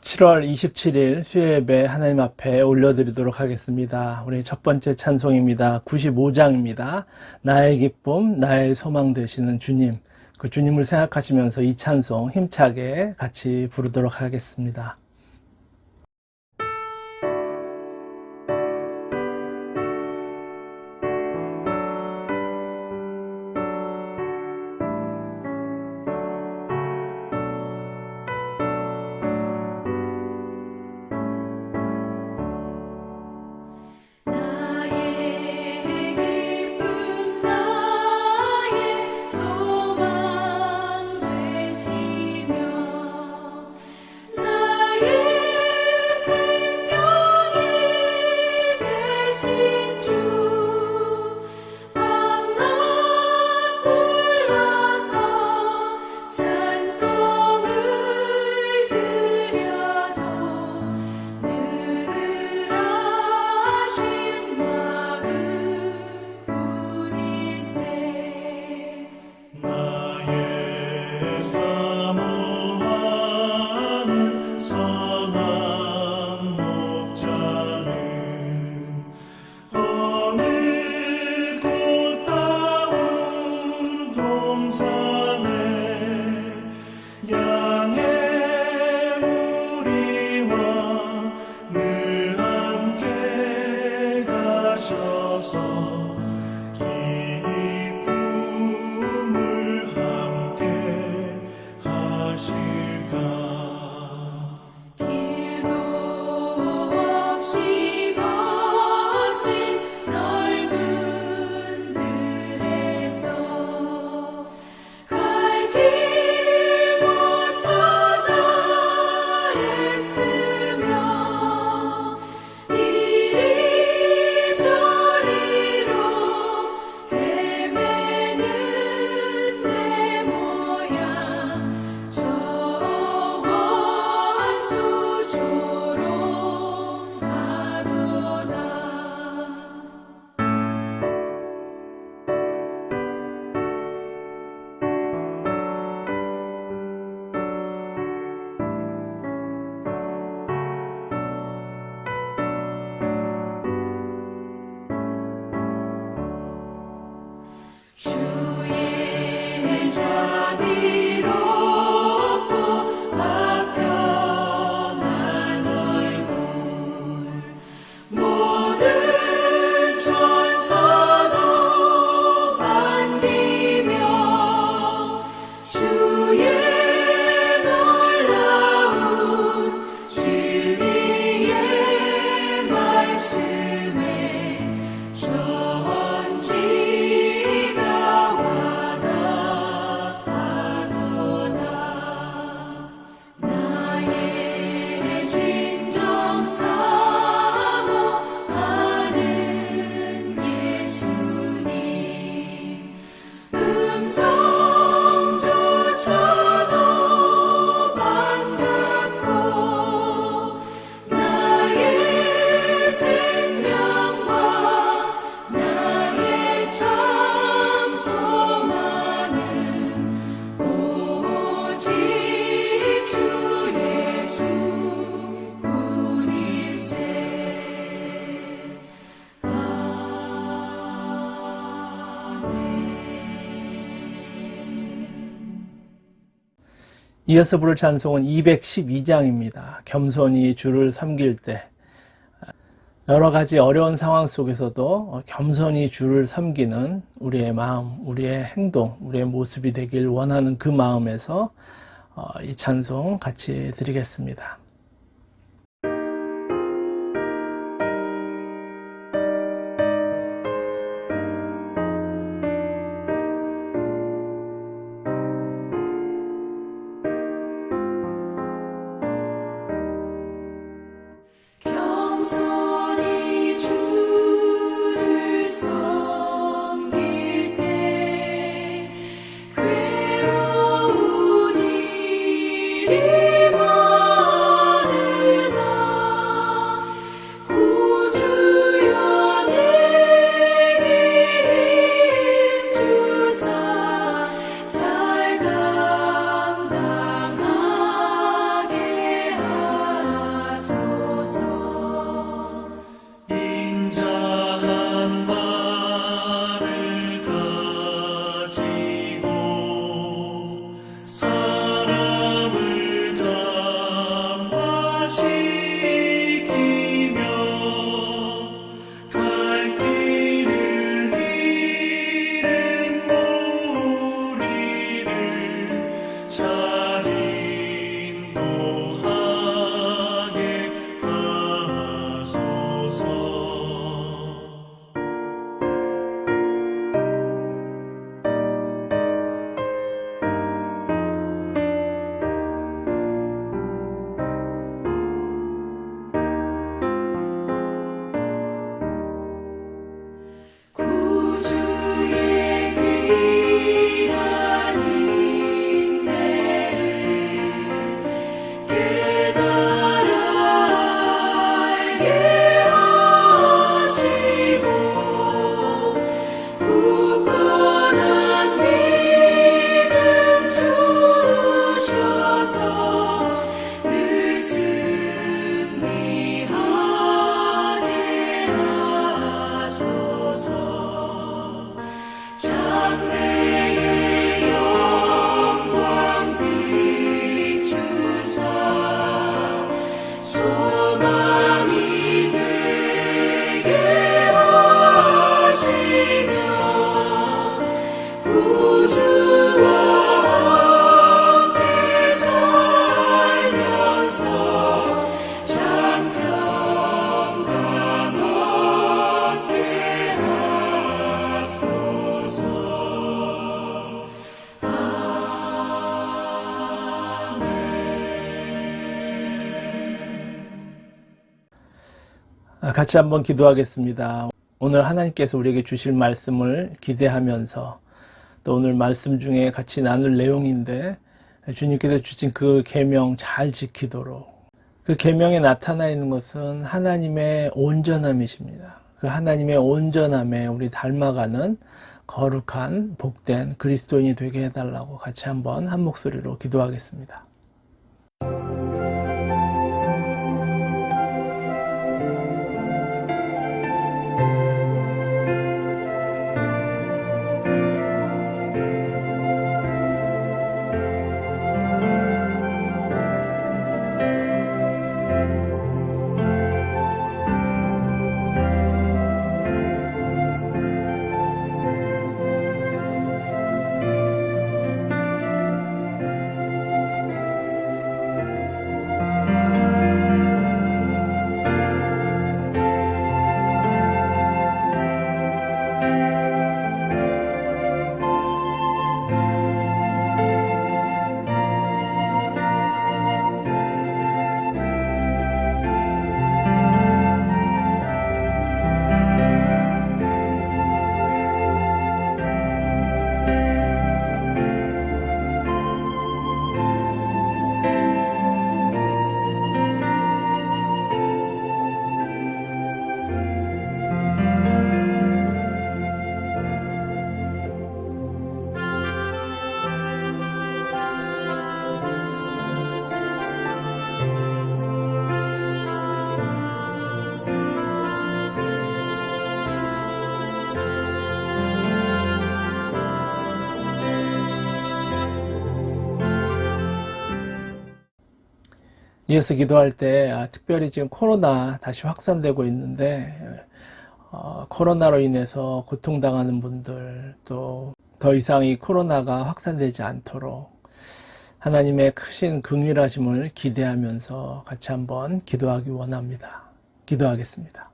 7월 27일 수요예배 하나님 앞에 올려드리도록 하겠습니다. 우리 첫 번째 찬송입니다. 95장입니다. 나의 기쁨, 나의 소망 되시는 주님. 그 주님을 생각하시면서 이 찬송 힘차게 같이 부르도록 하겠습니다. 이어서 부를 찬송은 212장입니다. 겸손히 주를 섬길 때 여러 가지 어려운 상황 속에서도 겸손히 주를 섬기는 우리의 마음, 우리의 행동, 우리의 모습이 되길 원하는 그 마음에서 이 찬송 같이 드리겠습니다. 겸손히 주를 섬길 때 괴로운 일이 많아 주와 함께 살면서 장평강 얻게 하소서. 같이 한번 기도하겠습니다. 오늘 하나님께서 우리에게 주실 말씀을 기대하면서 또 오늘 말씀 중에 같이 나눌 내용인데 주님께서 주신 그 계명 잘 지키도록, 그 계명에 나타나 있는 것은 하나님의 온전함이십니다. 그 하나님의 온전함에 우리 닮아가는 거룩한 복된 그리스도인이 되게 해달라고 같이 한번 한 목소리로 기도하겠습니다. 이어서 기도할 때 특별히 지금 코로나 다시 확산되고 있는데 코로나로 인해서 고통당하는 분들, 또 더 이상 이 코로나가 확산되지 않도록 하나님의 크신 긍휼하심을 기대하면서 같이 한번 기도하기 원합니다. 기도하겠습니다.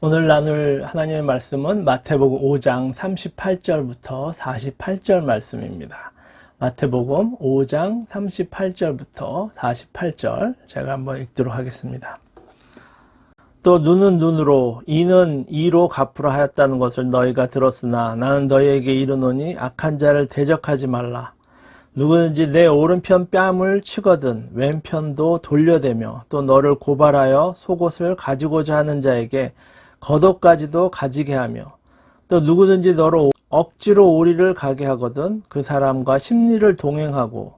오늘 나눌 하나님의 말씀은 마태복음 5장 38절부터 48절 말씀입니다. 마태복음 5장 38절부터 48절 제가 한번 읽도록 하겠습니다. 또 눈은 눈으로 이는 이로 갚으라 하였다는 것을 너희가 들었으나 나는 너희에게 이르노니 악한 자를 대적하지 말라. 누구든지 내 오른편 뺨을 치거든 왼편도 돌려대며 또 너를 고발하여 속옷을 가지고자 하는 자에게 겉옷까지도 가지게 하며 또 누구든지 너로 억지로 오리를 가게 하거든 그 사람과 심리를 동행하고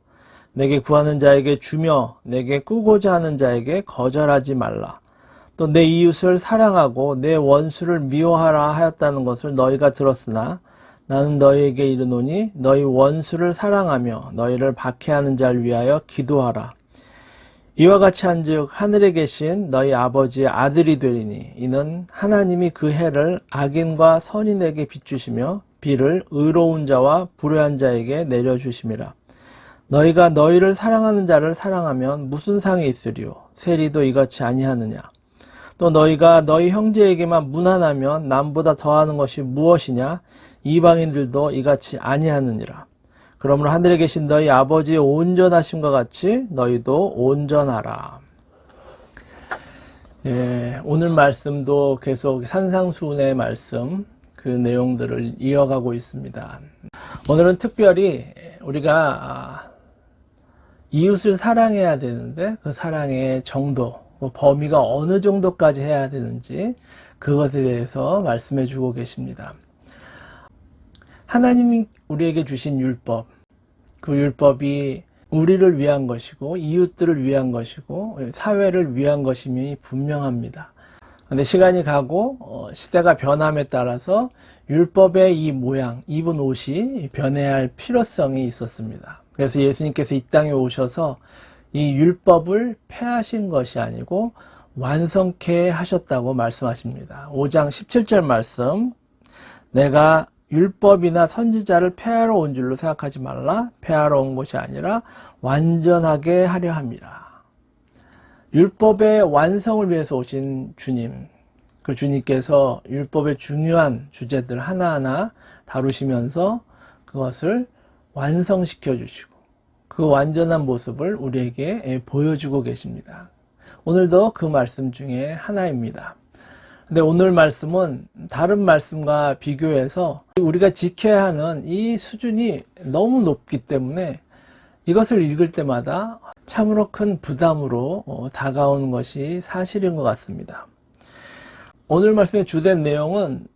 내게 구하는 자에게 주며 내게 꾸고자 하는 자에게 거절하지 말라. 또 내 이웃을 사랑하고 내 원수를 미워하라 하였다는 것을 너희가 들었으나 나는 너희에게 이르노니 너희 원수를 사랑하며 너희를 박해하는 자를 위하여 기도하라. 이와 같이 한즉 하늘에 계신 너희 아버지의 아들이 되리니 이는 하나님이 그 해를 악인과 선인에게 비추시며 비를 의로운 자와 불의한 자에게 내려주심이라. 너희가 너희를 사랑하는 자를 사랑하면 무슨 상이 있으리요? 세리도 이같이 아니하느냐? 또 너희가 너희 형제에게만 무난하면 남보다 더하는 것이 무엇이냐? 이방인들도 이같이 아니하느니라. 그러므로 하늘에 계신 너희 아버지의 온전하심과 같이 너희도 온전하라. 예, 오늘 말씀도 계속 산상수훈의 말씀, 그 내용들을 이어가고 있습니다. 오늘은 특별히 우리가 이웃을 사랑해야 되는데 그 사랑의 정도, 범위가 어느 정도까지 해야 되는지 그것에 대해서 말씀해 주고 계십니다. 하나님이 우리에게 주신 율법, 그 율법이 우리를 위한 것이고 이웃들을 위한 것이고 사회를 위한 것임이 분명합니다. 그런데 시간이 가고 시대가 변함에 따라서 율법의 이 모양, 입은 옷이 변해야 할 필요성이 있었습니다. 그래서 예수님께서 이 땅에 오셔서 이 율법을 폐하신 것이 아니고 완성케 하셨다고 말씀하십니다. 5장 17절 말씀, 내가 율법이나 선지자를 폐하러 온 줄로 생각하지 말라. 폐하러 온 것이 아니라 완전하게 하려 함이라. 율법의 완성을 위해서 오신 주님, 그 주님께서 율법의 중요한 주제들 하나하나 다루시면서 그것을 완성시켜 주시고 그 완전한 모습을 우리에게 보여주고 계십니다. 오늘도 그 말씀 중에 하나입니다. 근데 오늘 말씀은 다른 말씀과 비교해서 우리가 지켜야 하는 이 수준이 너무 높기 때문에 이것을 읽을 때마다 참으로 큰 부담으로 다가오는 것이 사실인 것 같습니다. 오늘 말씀의 주된 내용은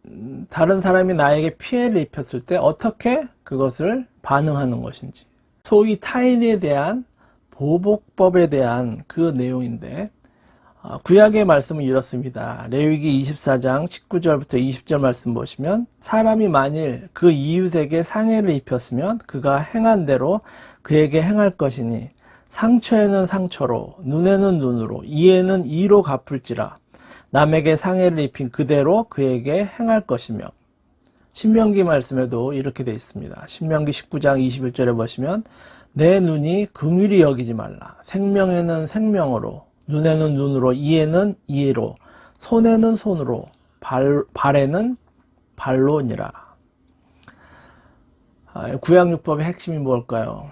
다른 사람이 나에게 피해를 입혔을 때 어떻게 그것을 반응하는 것인지, 소위 타인에 대한 보복법에 대한 그 내용인데, 구약의 말씀은 이렇습니다. 레위기 24장 19절부터 20절 말씀 보시면, 사람이 만일 그 이웃에게 상해를 입혔으면 그가 행한 대로 그에게 행할 것이니 상처에는 상처로, 눈에는 눈으로, 이에는 이로 갚을지라. 남에게 상해를 입힌 그대로 그에게 행할 것이며, 신명기 말씀에도 이렇게 되어 있습니다. 신명기 19장 21절에 보시면, 내 눈이 긍휼히 여기지 말라. 생명에는 생명으로, 눈에는 눈으로, 이에는 이로, 손에는 손으로, 발에는 발로니라. 구약율법의 핵심이 뭘까요?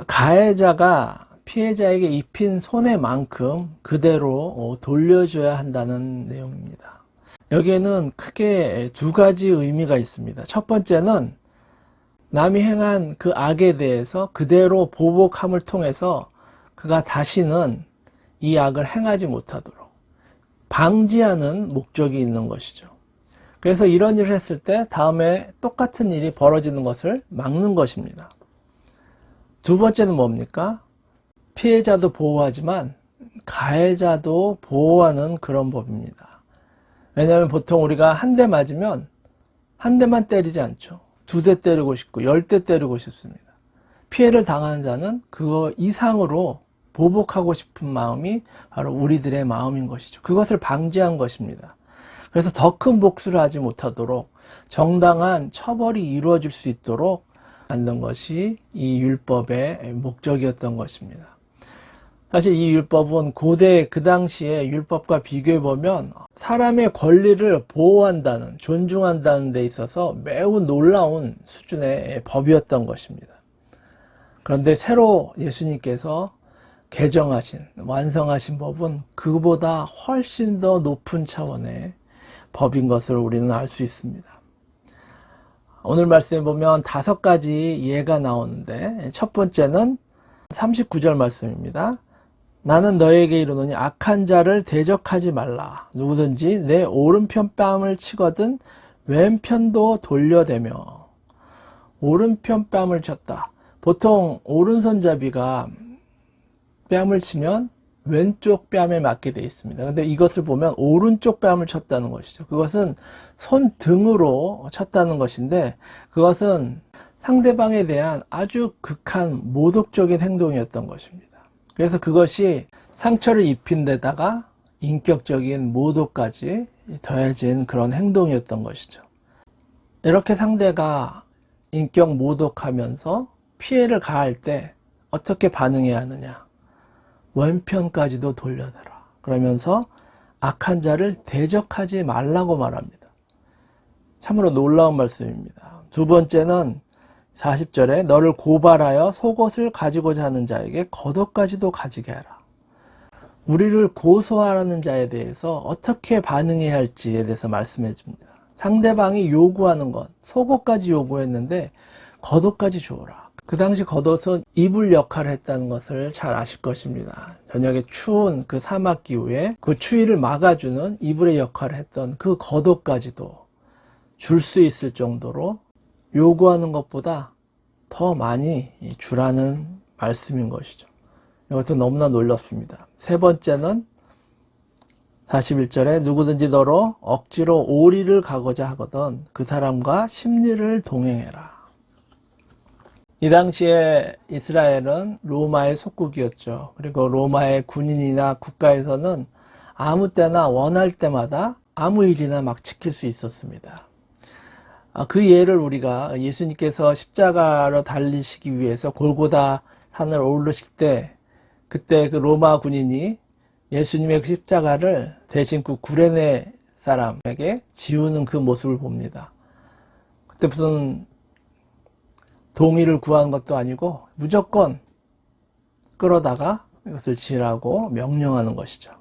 가해자가 피해자에게 입힌 손해만큼 그대로 돌려줘야 한다는 내용입니다. 여기에는 크게 두 가지 의미가 있습니다. 첫 번째는 남이 행한 그 악에 대해서 그대로 보복함을 통해서 그가 다시는 이 악을 행하지 못하도록 방지하는 목적이 있는 것이죠. 그래서 이런 일을 했을 때 다음에 똑같은 일이 벌어지는 것을 막는 것입니다. 두 번째는 뭡니까? 피해자도 보호하지만 가해자도 보호하는 그런 법입니다. 왜냐하면 보통 우리가 한 대 맞으면 한 대만 때리지 않죠. 2대 때리고 싶고 10대 때리고 싶습니다. 피해를 당하는 자는 그거 이상으로 보복하고 싶은 마음이 바로 우리들의 마음인 것이죠. 그것을 방지한 것입니다. 그래서 더 큰 복수를 하지 못하도록 정당한 처벌이 이루어질 수 있도록 만든 것이 이 율법의 목적이었던 것입니다. 사실 이 율법은 고대 그 당시의 율법과 비교해 보면 사람의 권리를 보호한다는, 존중한다는 데 있어서 매우 놀라운 수준의 법이었던 것입니다. 그런데 새로 예수님께서 개정하신, 완성하신 법은 그보다 훨씬 더 높은 차원의 법인 것을 우리는 알 수 있습니다. 오늘 말씀에 보면 5가지 예가 나오는데, 첫 번째는 39절 말씀입니다. 나는 너에게 이르노니 악한 자를 대적하지 말라. 누구든지 내 오른편 뺨을 치거든 왼편도 돌려대며. 오른편 뺨을 쳤다. 보통 오른손잡이가 뺨을 치면 왼쪽 뺨에 맞게 되어 있습니다. 근데 이것을 보면 오른쪽 뺨을 쳤다는 것이죠. 그것은 손등으로 쳤다는 것인데, 그것은 상대방에 대한 아주 극한 모독적인 행동이었던 것입니다. 그래서 그것이 상처를 입힌 데다가 인격적인 모독까지 더해진 그런 행동이었던 것이죠. 이렇게 상대가 인격 모독하면서 피해를 가할 때 어떻게 반응해야 하느냐? 왼편까지도 돌려내라. 그러면서 악한 자를 대적하지 말라고 말합니다. 참으로 놀라운 말씀입니다. 두 번째는 40절에 너를 고발하여 속옷을 가지고자 하는 자에게 겉옷까지도 가지게 하라. 우리를 고소하라는 자에 대해서 어떻게 반응해야 할지에 대해서 말씀해 줍니다. 상대방이 요구하는 것, 속옷까지 요구했는데 겉옷까지 주어라. 그 당시 겉옷은 이불 역할을 했다는 것을 잘 아실 것입니다. 저녁에 추운 그 사막 기후에 그 추위를 막아주는 이불의 역할을 했던 그 겉옷까지도 줄 수 있을 정도로 요구하는 것보다 더 많이 주라는 말씀인 것이죠. 이것은 너무나 놀랍습니다. 세 번째는 41절에 누구든지 너로 억지로 오리를 가고자 하거든 그 사람과 심리를 동행해라. 이 당시에 이스라엘은 로마의 속국이었죠. 그리고 로마의 군인이나 국가에서는 아무 때나 원할 때마다 아무 일이나 막 지킬 수 있었습니다. 그 예를 우리가 예수님께서 십자가로 달리시기 위해서 골고다 산을 오르실 때 그때 그 로마 군인이 예수님의 그 십자가를 대신 그 구레네 사람에게 지우는 그 모습을 봅니다. 그때 무슨 동의를 구한 것도 아니고 무조건 끌어다가 이것을 지으라고 명령하는 것이죠.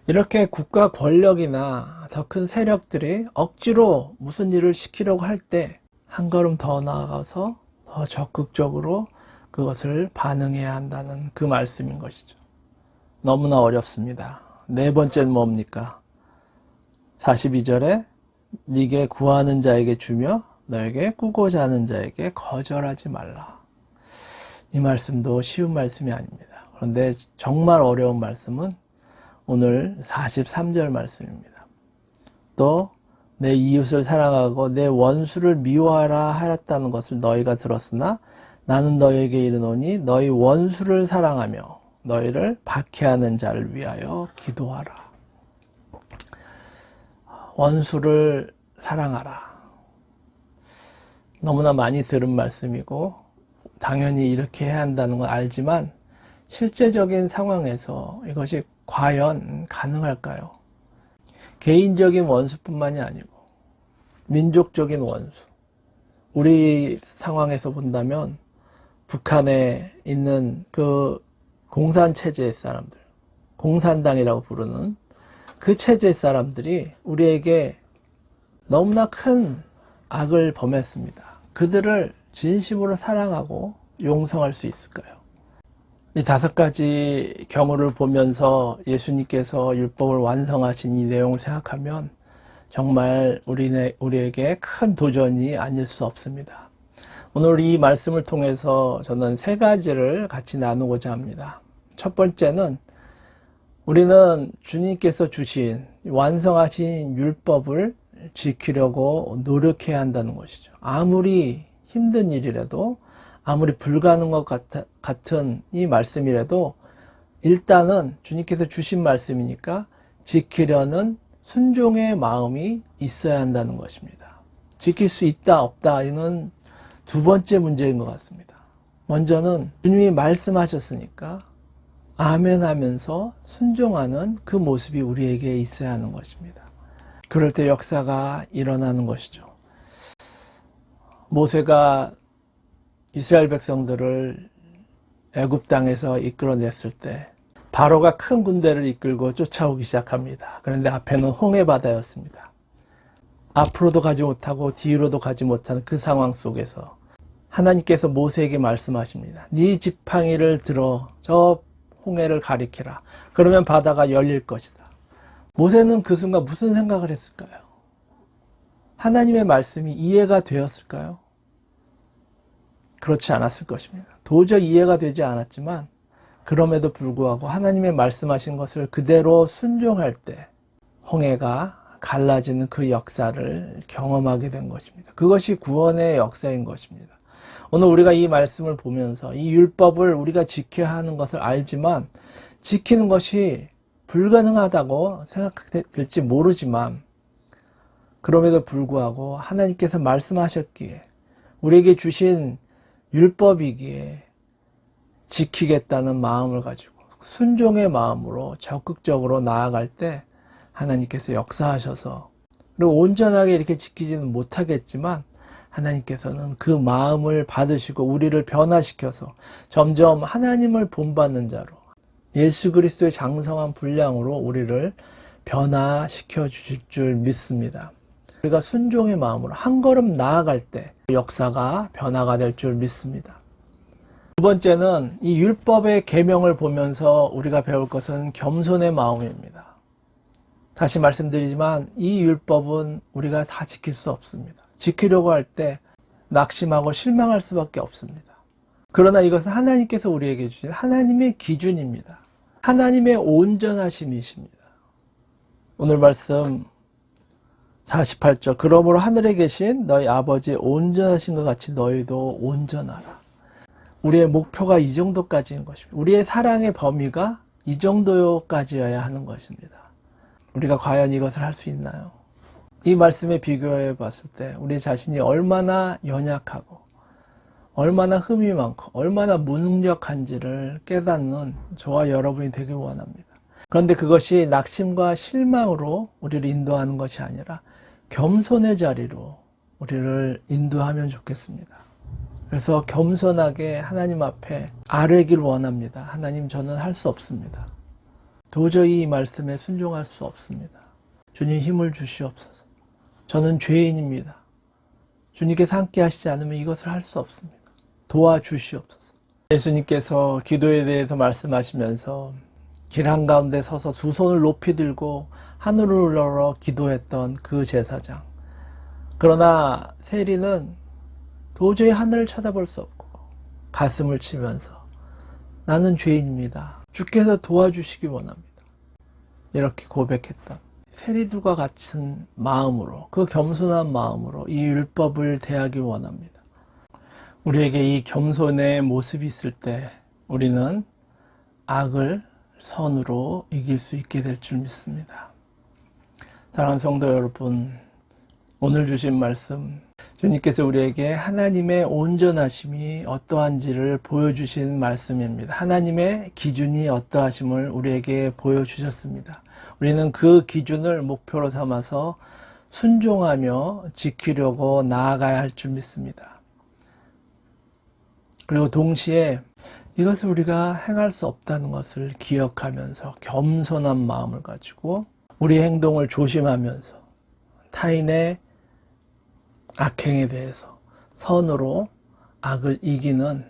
이렇게 국가 권력이나 더 큰 세력들이 억지로 무슨 일을 시키려고 할 때 한 걸음 더 나아가서 더 적극적으로 그것을 반응해야 한다는 그 말씀인 것이죠. 너무나 어렵습니다. 네 번째는 뭡니까? 42절에 네게 구하는 자에게 주며 너에게 꾸고자 하는 자에게 거절하지 말라. 이 말씀도 쉬운 말씀이 아닙니다. 그런데 정말 어려운 말씀은 오늘 43절 말씀입니다. 또 내 이웃을 사랑하고 내 원수를 미워하라 하였다는 것을 너희가 들었으나 나는 너희에게 이르노니 너희 원수를 사랑하며 너희를 박해하는 자를 위하여 기도하라. 원수를 사랑하라. 너무나 많이 들은 말씀이고 당연히 이렇게 해야 한다는 건 알지만 실제적인 상황에서 이것이 과연 가능할까요? 개인적인 원수뿐만이 아니고 민족적인 원수. 우리 상황에서 본다면 북한에 있는 그 공산체제의 사람들, 공산당이라고 부르는 그 체제의 사람들이 우리에게 너무나 큰 악을 범했습니다. 그들을 진심으로 사랑하고 용서할 수 있을까요? 이 5가지 경우를 보면서 예수님께서 율법을 완성하신 이 내용을 생각하면 정말 우리에게 큰 도전이 아닐 수 없습니다. 오늘 이 말씀을 통해서 저는 3가지를 같이 나누고자 합니다. 첫 번째는 우리는 주님께서 주신 완성하신 율법을 지키려고 노력해야 한다는 것이죠. 아무리 힘든 일이라도 아무리 불가능한 것 같은 이 말씀이라도 일단은 주님께서 주신 말씀이니까 지키려는 순종의 마음이 있어야 한다는 것입니다. 지킬 수 있다 없다 이는 두 번째 문제인 것 같습니다. 먼저는 주님이 말씀하셨으니까 아멘 하면서 순종하는 그 모습이 우리에게 있어야 하는 것입니다. 그럴 때 역사가 일어나는 것이죠. 모세가 이스라엘 백성들을 애굽 땅에서 이끌어냈을 때 바로가 큰 군대를 이끌고 쫓아오기 시작합니다. 그런데 앞에는 홍해 바다였습니다. 앞으로도 가지 못하고 뒤로도 가지 못하는 그 상황 속에서 하나님께서 모세에게 말씀하십니다. 네 지팡이를 들어 저 홍해를 가리키라. 그러면 바다가 열릴 것이다. 모세는 그 순간 무슨 생각을 했을까요? 하나님의 말씀이 이해가 되었을까요? 그렇지 않았을 것입니다. 도저히 이해가 되지 않았지만 그럼에도 불구하고 하나님의 말씀하신 것을 그대로 순종할 때 홍해가 갈라지는 그 역사를 경험하게 된 것입니다. 그것이 구원의 역사인 것입니다. 오늘 우리가 이 말씀을 보면서 이 율법을 우리가 지켜야 하는 것을 알지만 지키는 것이 불가능하다고 생각될지 모르지만 그럼에도 불구하고 하나님께서 말씀하셨기에 우리에게 주신 율법이기에 지키겠다는 마음을 가지고 순종의 마음으로 적극적으로 나아갈 때 하나님께서 역사하셔서 그리고 온전하게 이렇게 지키지는 못하겠지만 하나님께서는 그 마음을 받으시고 우리를 변화시켜서 점점 하나님을 본받는 자로 예수 그리스도의 장성한 분량으로 우리를 변화시켜 주실 줄 믿습니다. 우리가 순종의 마음으로 한 걸음 나아갈 때 역사가 변화가 될 줄 믿습니다. 두 번째는 이 율법의 계명을 보면서 우리가 배울 것은 겸손의 마음입니다. 다시 말씀드리지만 이 율법은 우리가 다 지킬 수 없습니다. 지키려고 할 때 낙심하고 실망할 수밖에 없습니다. 그러나 이것은 하나님께서 우리에게 주신 하나님의 기준입니다. 하나님의 온전하심이십니다. 오늘 말씀 48절 그러므로 하늘에 계신 너희 아버지의 온전하신 것 같이 너희도 온전하라. 우리의 목표가 이 정도까지인 것입니다. 우리의 사랑의 범위가 이 정도까지여야 하는 것입니다. 우리가 과연 이것을 할 수 있나요? 이 말씀에 비교해 봤을 때 우리 자신이 얼마나 연약하고 얼마나 흠이 많고 얼마나 무능력한지를 깨닫는 저와 여러분이 되길 원합니다. 그런데 그것이 낙심과 실망으로 우리를 인도하는 것이 아니라 겸손의 자리로 우리를 인도하면 좋겠습니다. 그래서 겸손하게 하나님 앞에 아뢰길 원합니다. 하나님, 저는 할 수 없습니다. 도저히 이 말씀에 순종할 수 없습니다. 주님, 힘을 주시옵소서. 저는 죄인입니다. 주님께서 함께 하시지 않으면 이것을 할 수 없습니다. 도와주시옵소서. 예수님께서 기도에 대해서 말씀하시면서 길 한가운데 서서 두 손을 높이 들고 하늘을 열어 기도했던 그 제사장. 그러나 세리는 도저히 하늘을 쳐다볼 수 없고 가슴을 치면서 나는 죄인입니다. 주께서 도와주시기 원합니다. 이렇게 고백했던 세리들과 같은 마음으로, 그 겸손한 마음으로 이 율법을 대하기 원합니다. 우리에게 이 겸손의 모습이 있을 때 우리는 악을 선으로 이길 수 있게 될 줄 믿습니다. 사랑하는 성도 여러분, 오늘 주신 말씀, 주님께서 우리에게 하나님의 온전하심이 어떠한지를 보여주신 말씀입니다. 하나님의 기준이 어떠하심을 우리에게 보여주셨습니다. 우리는 그 기준을 목표로 삼아서 순종하며 지키려고 나아가야 할 줄 믿습니다. 그리고 동시에 이것을 우리가 행할 수 없다는 것을 기억하면서 겸손한 마음을 가지고 우리 행동을 조심하면서 타인의 악행에 대해서 선으로 악을 이기는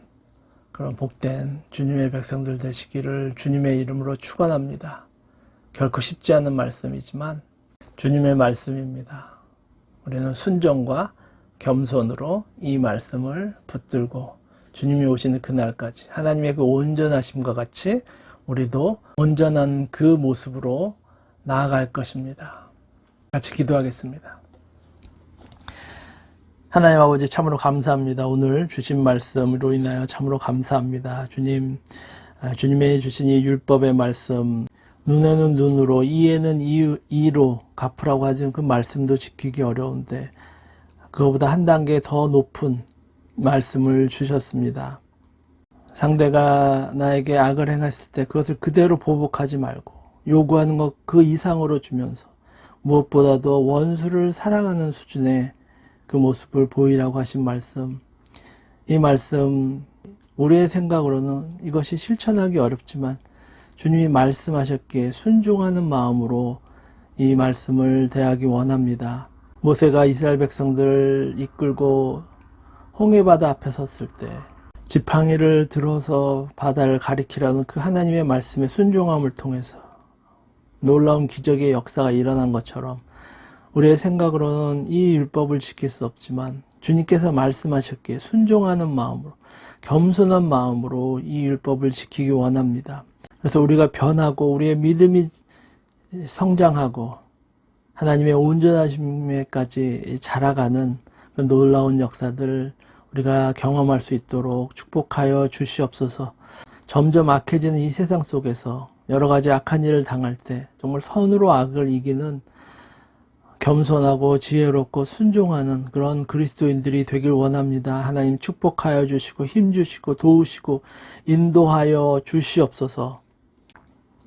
그런 복된 주님의 백성들 되시기를 주님의 이름으로 축원합니다. 결코 쉽지 않은 말씀이지만 주님의 말씀입니다. 우리는 순종과 겸손으로 이 말씀을 붙들고 주님이 오시는 그날까지 하나님의 그 온전하심과 같이 우리도 온전한 그 모습으로 나아갈 것입니다. 같이 기도하겠습니다. 하나님 아버지, 참으로 감사합니다. 오늘 주신 말씀으로 인하여 참으로 감사합니다. 주님, 주님의 주신 이 율법의 말씀, 눈에는 눈으로, 이에는 이로 갚으라고 하지만 그 말씀도 지키기 어려운데 그거보다 한 단계 더 높은 말씀을 주셨습니다. 상대가 나에게 악을 행했을 때 그것을 그대로 보복하지 말고 요구하는 것 그 이상으로 주면서 무엇보다도 원수를 사랑하는 수준의 그 모습을 보이라고 하신 말씀, 이 말씀 우리의 생각으로는 이것이 실천하기 어렵지만 주님이 말씀하셨기에 순종하는 마음으로 이 말씀을 대하기 원합니다. 모세가 이스라엘 백성들을 이끌고 홍해바다 앞에 섰을 때 지팡이를 들어서 바다를 가리키라는 그 하나님의 말씀의 순종함을 통해서 놀라운 기적의 역사가 일어난 것처럼 우리의 생각으로는 이 율법을 지킬 수 없지만 주님께서 말씀하셨기에 순종하는 마음으로, 겸손한 마음으로 이 율법을 지키기 원합니다. 그래서 우리가 변하고 우리의 믿음이 성장하고 하나님의 온전하심에까지 자라가는 그 놀라운 역사들 우리가 경험할 수 있도록 축복하여 주시옵소서. 점점 악해지는 이 세상 속에서 여러 가지 악한 일을 당할 때 정말 선으로 악을 이기는 겸손하고 지혜롭고 순종하는 그런 그리스도인들이 되길 원합니다. 하나님 축복하여 주시고 힘주시고 도우시고 인도하여 주시옵소서.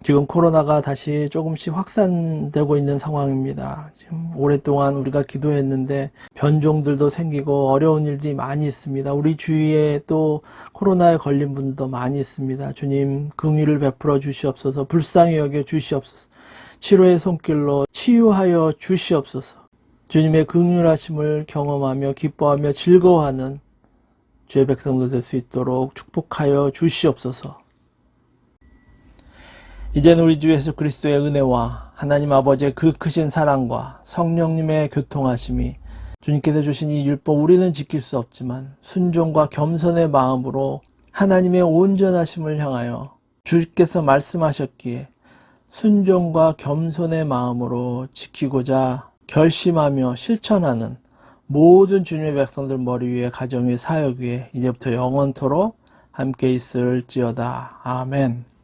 지금 코로나가 다시 조금씩 확산되고 있는 상황입니다. 지금 오랫동안 우리가 기도했는데 변종들도 생기고 어려운 일들이 많이 있습니다. 우리 주위에 또 코로나에 걸린 분들도 많이 있습니다. 주님 긍휼을 베풀어 주시옵소서. 불쌍히 여겨 주시옵소서. 치료의 손길로 치유하여 주시옵소서. 주님의 긍휼하심을 경험하며 기뻐하며 즐거워하는 주의 백성들 될 수 있도록 축복하여 주시옵소서. 이제는 우리 주 예수 그리스도의 은혜와 하나님 아버지의 그 크신 사랑과 성령님의 교통하심이 주님께서 주신 이 율법 우리는 지킬 수 없지만 순종과 겸손의 마음으로 하나님의 온전하심을 향하여 주께서 말씀하셨기에 순종과 겸손의 마음으로 지키고자 결심하며 실천하는 모든 주님의 백성들 머리 위에 가정 위에 사역 위에 이제부터 영원토록 함께 있을지어다. 아멘.